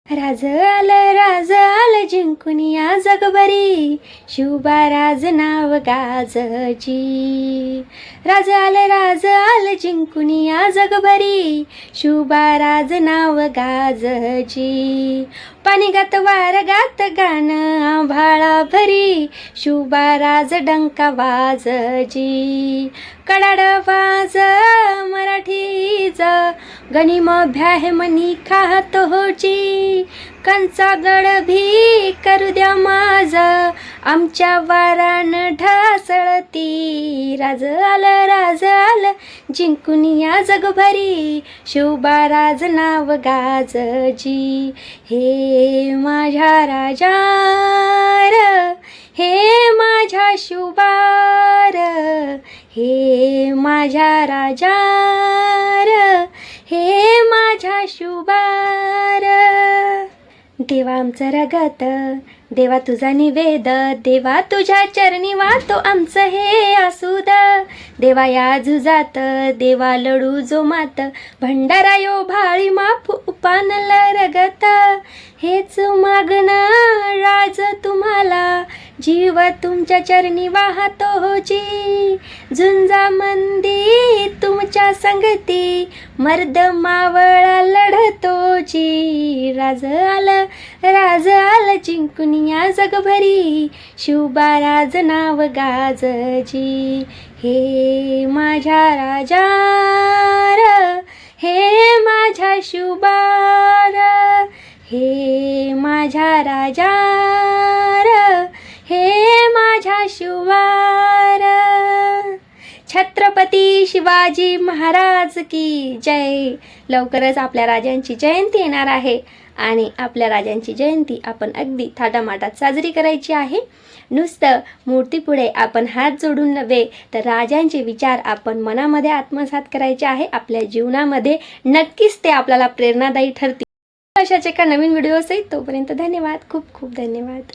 राज आलं जिंकून या जगभरी, शिवबा राज नाव गाजची. राज आलं जिंकून या जगभरी, शिवबा राज नाव गाजची. पाणी गात वार गात गाणं आभाळा भरी, शिवबा राज डंका वाजची. कडाड वाज मराठीच गनिम भ्याहे मनी खात होची. कंचा गड भी करू द्या माझ, आमच्या वारान ढासळती. राज आलं जिंकून या जगभरी, शिवबा राज नाव गाजची. हे माझ्या राजा र, हे माझ्या शिवबार, हे माझ्या राजा र, हे माझ्या शिवबार. देवा आमचं रगत, देवा तुझा निवेद, देवा तुझ्या चरणी वाहतो आमचं हे आसूद. देवा या झुजात, देवा लढू जो मात, भंडारा यो भाळी माफू उपानल रगत. हेच मागणं राज तुम्हाला, जीव तुमच्या चरणी वाहतो होची. झुंजा मंदी तुमच्या संगती, मर्द मावळा लढतोची. राज आलं जिंकून या जगभरी, शिवबा राज नाव गाजची. हे माझ्या राजा र, हे माझ्या शिवबार, हे माझ्या राजा र, हे माझ्या शिवबार. छत्रपती शिवाजी महाराज की जय. लवकरच आपल्या राजांची जयंती येणार आहे आणि आपल्या राजांची जयंती आपण अगदी थाटामाटात साजरी करायची आहे. नुसतं मूर्तीपुढे आपण हात जोडून नव्हे, तर राजांचे विचार आपण मनामध्ये आत्मसात करायचे आहे. आपल्या जीवनामध्ये नक्कीच ते आपल्याला प्रेरणादायी ठरतील. अशाच एका नवीन व्हिडिओ सहित तोपर्यंत धन्यवाद, खूप खूप धन्यवाद.